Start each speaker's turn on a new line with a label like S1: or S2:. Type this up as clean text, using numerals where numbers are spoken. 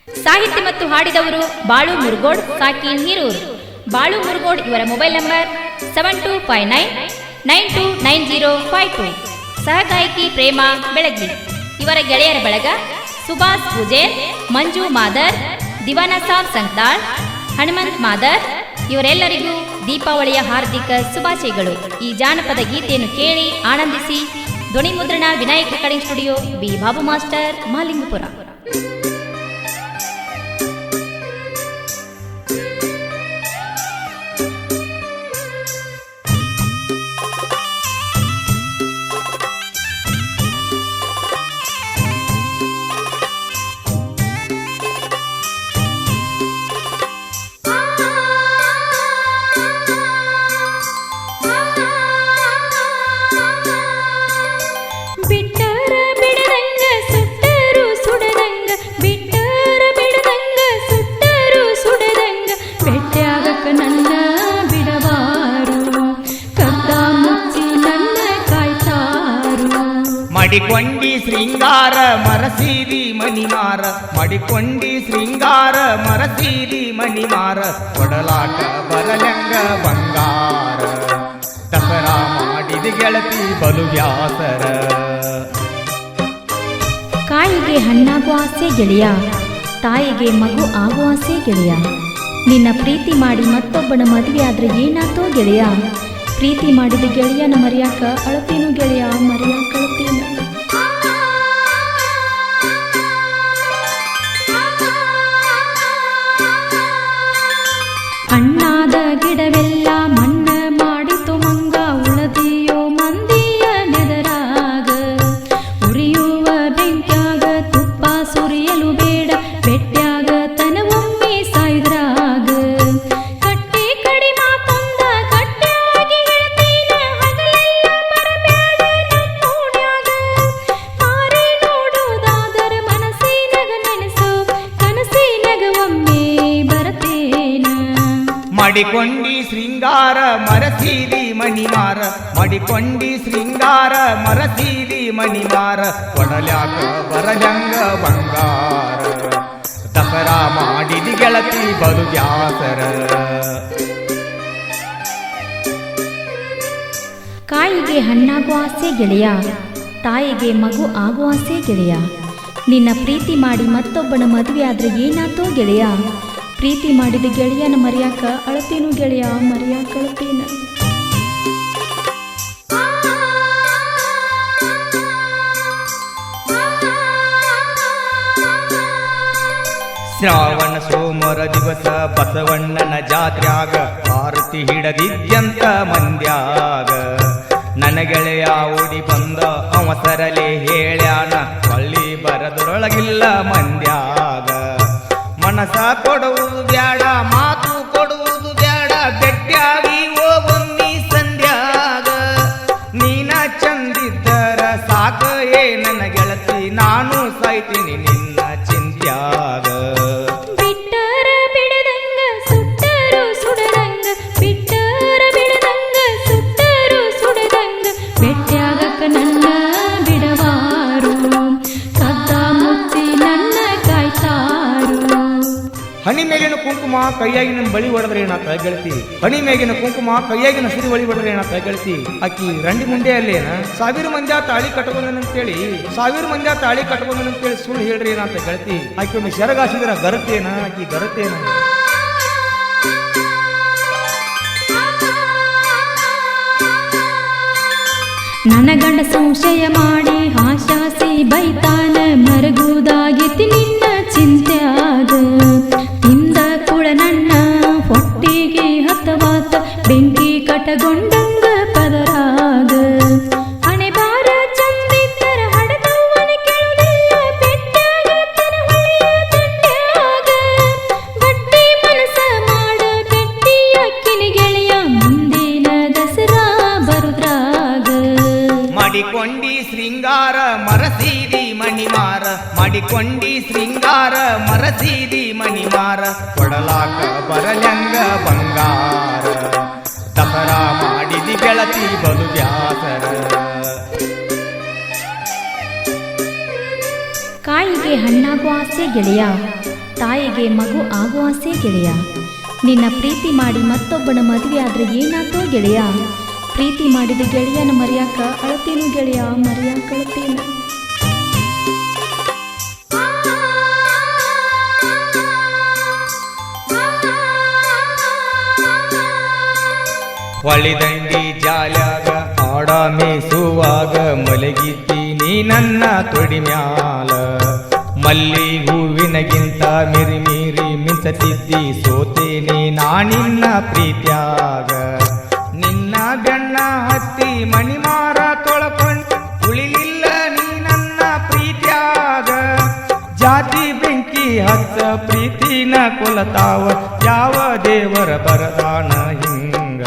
S1: ಸಾಹಿತ್ಯ ಮತ್ತು ಹಾಡಿದವರು ಬಾಳು ಮುರುಗೋಡ್, ಸಾಕಿನ್ ಹಿರೂರ್. ಬಾಳು ಮುರುಗೋಡ್ ಇವರ ಮೊಬೈಲ್ ನಂಬರ್ 7259929052. ಸಹಗಾಯಕಿ ಪ್ರೇಮ ಬೆಳಗ್ಲಿ. ಇವರ ಗೆಳೆಯರ ಬಳಗ ಸುಭಾಷ್ ಪೂಜೇರ್, ಮಂಜು ಮಾದರ್, ದಿವಾನ ಸಾಬ್ ಸಂಕ್ದಾಳ್, ಹನುಮಂತ್ ಮಾದರ್. ಇವರೆಲ್ಲರಿಗೂ ದೀಪಾವಳಿಯ ಹಾರ್ದಿಕ ಶುಭಾಶಯಗಳು. ಈ ಜಾನಪದ ಗೀತೆಯನ್ನು ಕೇಳಿ ಆನಂದಿಸಿ. ಧ್ವನಿ ಮುದ್ರಣ Vinayaka recording studio, B Babu master, Malingapura.
S2: ಮಡಿಕೊಂಡಿ ಶೃಂಗಾರ ಮರಸೀದಿ ಮಣಿಮಾರ, ಮಡಿಕೊಂಡಿ ಶೃಂಗಾರ ಮರಸೀದಿ ಮಣಿಮಾರ, ಕೊಡಲಾಟ ಬರಲಂಗ ಬಂಗಾರ, ದಸರಾ ಮಾಡಿದ ಗೆಳತಿ ಬಲು ವ್ಯಾಸರ.
S1: ಕಾಯಿಗೆ ಹಣ್ಣಾಗುವ ಆಸೆ ಗೆಳೆಯ, ತಾಯಿಗೆ ಮಗು ಆಗುವ ಆಸೆ ಗೆಳೆಯ. ನಿನ್ನ ಪ್ರೀತಿ ಮಾಡಿ ಮತ್ತೊಬ್ಬನ ಮದುವೆ ಆದ್ರೆ ಏನಾತೋ ಗೆಳೆಯ. ಪ್ರೀತಿ ಮಾಡಿದ ಗೆಳೆಯನ ಮರ್ಯಾಕ ಅಳತೀನು ಗೆಳೆಯ, ಮರ್ಯಾಕ ಅಳತೀನ. ಹಣ್ಣಾದ ಗಿಡವೆಲ್ಲ ಮಣ್ಣ ಮಾಡಿತು ಮಂಗ, ಉಳದಿಯೋ ಮಂದಿಯ ನೆದರಾಗ. ಉರಿಯುವ ಬೆಂಕ್ಯಾಗ ತುಪ್ಪ ಸುರಿಯಲು ಬೇಡ, ಬೆಟ್ಟ್ಯಾಗ ತನವೊಮ್ಮೆ ಸಾಯ್ದ್ರಾಗ. ಕಟ್ಟಿ ಕಡಿ ಮಾತಂದ ಕಟ್ಟಾಗಿ ಹೇಳ್ತೀನ, ಹಗಲೆಲ್ಲ ಬರಬ್ಯಾಡ ನಮ್ಮೋಡ್ಯಾಗ. ಮಾರಿ ನೋಡುವುದಾದರ ಮನಸ್ಸಿನಗ ನೆನೆಸು, ಕನಸಿನಗ ಒಮ್ಮೆ ಬರತೇನ.
S2: ಮಡಿಕೊಂಡಿ ಶೃಂಗಾರ ಮರಸೀದಿ ಮಣಿಮಾರ, ಮಡಿಕೊಂಡಿ ಶೃಂಗಾರ ಮರಸೀದಿ ಮಣಿಮಾರ, ಕೊಡಲ್ಯಾಕ ಬರಜಂಗ ಬಂಗಾರ, ದಸರಾ ಮಾಡಿದ ಗೆಳತಿ ಬಲು ವ್ಯಾಸರ.
S1: ಕಾಯಿಗೆ ಹಣ್ಣಾಗುವ ಆಸೆ ಗೆಳೆಯ, ತಾಯಿಗೆ ಮಗು ಆಗುವ ಆಸೆ ಗೆಳೆಯ. ನಿನ್ನ ಪ್ರೀತಿ ಮಾಡಿ ಮತ್ತೊಬ್ಬನ ಮದುವೆ ಆದ್ರೆ ಏನಾತೋ ಗೆಳೆಯ. ಪ್ರೀತಿ ಮಾಡಿದ ಗೆಳೆಯನ ಮರ್ಯಾಕ ಅಳತೀನು ಗೆಳೆಯ, ಮರ್ಯಾಕ ಅಳತೀನ.
S2: ಶ್ರಾವಣ ಸೋಮರ ದಿವಸ ಬಸವಣ್ಣನ ಜಾತ್ರ್ಯಾಗ ಆರತಿ ಹಿಡದಿದ್ಯಂತ ಮಂದ್ಯಾಗ. ನನ್ನ ಗೆಳೆಯ ಓಡಿ ಬಂದ ಅವಸರಲೆ ಹೇಳ್ಯಾನ, ಹೊಳ್ಳಿ ಬರದೊಳಗಿಲ್ಲ ಮಂದ್ಯಾಗ. ಮನಸ ಕೊಡುವುದು ಬ್ಯಾಡ, ಮಾತು ಕೊಡುವುದು ಬ್ಯಾಡ, ಗಟ್ಟಿಯಾಗಿ ಹೋಗೊಮ್ಮಿ ಸಂಧ್ಯಾಗ. ನೀನ ಚಂದಿದ್ದರ ಸಾಕ ಏ ನನ್ನ ಗೆಳತಿ, ನಾನು ಸಾಯ್ತೀನಿ ನಿನ್ನ ಚಿಂತ್ಯಾಗ.
S1: ಬಿಟ್ಟರ ಬಿಡದಂಗ ಸುಟ್ಟರು ಸುಡದಂಗ, ಬಿಟ್ಟರ ಬಿಡದಂಗ ಸುಟ್ಟರು ಸುಡದಂಗ, ಬೆಟ್ಟ್ಯಾಗಕ ನನ್ನ ಬಿಡವಾರು, ಕದ್ದ ಮುಚ್ಚಿ ನನ್ನ ಕಾಯ್ತಾರು.
S2: ಹಣಿ ಮೇಗಿನ ಕುಂಕುಮ ಕೈಯಾಗಿನ ಬಳಿ ಹೊಡೆದ್ರೆ ಏನಾತ ಗೆಳತಿ, ಹಣಿ ಮೇಗಿನ ಕುಂಕುಮ ಕೈಯಾಗಿನ ಸಿರಿ ಬಳಿ ಹೊಡೆದ್ರೆ ಏನಾತ ಗೆಳತಿ. ಆಕಿ ರಂಡಿ ಮುಂಡೆ ಅಲ್ಲೇನ, 1000 ಮಂದಿ ತಾಳಿ ಕಟ್ಕೊಂಡಂತೇಳಿ 1000 ಮಂದಿ ತಾಳಿ ಕಟ್ಕೊಂಡಂತೇಳಿ ಸುಳ್ಳು ಹೇಳ್ರಿ ಏನಾತ ಗೆಳತಿ. ಆಕಿ ಒಮ್ಮೆ ಶರಗಾಸಿದ್ರ ಗರತೇನ, ಆಕಿ ಗರತೇನ.
S1: ನನ್ನ ಗಂಡ ಸಂಶಯ ಮಾಡಿ ಹಾಶಾಸಿ ಬೈತಾನ, ಮರಗುದಾಗಿತಿ ನಿನ್ನ ಚಿಂತ್ಯಾಗ. ತಿಂದ ಕುಳ ನನ್ನ ಹೊಟ್ಟಿಗೆ ಹತ್ತವಾತ, ಬೆಂಕಿ ಕಟಗೊಂಡಂಗ ಪದರಾಗ. ಹಣೆ ಬಾರ ಚಂದಿದ್ದರ ಹಡದವನ ಕೆಳುದಿಲ್ಲ, ಬೆಟ್ಟ್ಯಾಗ ತನ ಹೊಳೆಯ ದಂಡ್ಯಾಗ. ಗಟ್ಟಿ ಮನಸ ಮಾಡ ಗಟ್ಟಿ ಅಕ್ಕಿನ ಗೆಳೆಯ, ಮುಂದಿನ ದಸರಾ ಬರುದ್ರಾಗ.
S2: ಮಡಿಕೊಂಡಿ ಶೃಂಗಾರ ಮರಸೀದಿ ಮಣಿಮಾರ, ಮಡಿಕೊಂಡಿ ಶೃಂಗಾರ ಮರಸೀದಿ ಮಣಿಮಾರ, ಕೊಡಲಾಕ ಬರಲಂಗ ಬಂಗಾರ, ದಸರಾ ಮಾಡಿದಿ ಗೆಳತಿ ಬಲು ವ್ಯಾಸರ.
S1: ಕಾಯಿಗೆ ಹಣ್ಣಾಗುವ ಆಸೆ ಗೆಳೆಯ, ತಾಯಿಗೆ ಮಗು ಆಗೋ ಆಸೆ ಗೆಳೆಯ. ನಿನ್ನ ಪ್ರೀತಿ ಮಾಡಿ ಮತ್ತೊಬ್ಬನ ಮದುವೆ ಆದ್ರೆ ಏನಾತೋ ಗೆಳೆಯ. ಪ್ರೀತಿ ಮಾಡಿದ ಗೆಳೆಯನ ಮರೆಯಾಕ ಅಳತೇನು ಗೆಳೆಯ, ಮರೆಯಾಕ ಅಳತೇನು.
S2: ಹೊಳಿದಂಡಿ ಜಾಲ್ಯಾಗ ಆಡ ಮೇಸುವಾಗ ಮಲಗಿದ್ದೀನಿ ನನ್ನ ತೊಡಿ ಮ್ಯಾಲ. ಮಲ್ಲಿ ಹೂವಿನಗಿಂತ ಮಿರಿ ಮೀರಿ ಮಿಂಚತಿದ್ದಿ ಸೋತೇನೆ ನಾನಿನ್ನ ಪ್ರೀತ್ಯಾಗ. ನಿನ್ನ ಬೆಣ್ಣ ಹತ್ತಿ ಮಣಿಮಾರ ತೊಳಕೊಂಡ್ ಉಳಿಲಿಲ್ಲ ನೀ ನನ್ನ ಪ್ರೀತ್ಯಾಗ. ಜಾತಿ ಬೆಂಕಿ ಹಚ್ಚ ಪ್ರೀತಿನ ಕೊಲತಾವ ಯಾವ ದೇವರ ಬರದಾನ ಹಿಂಗ.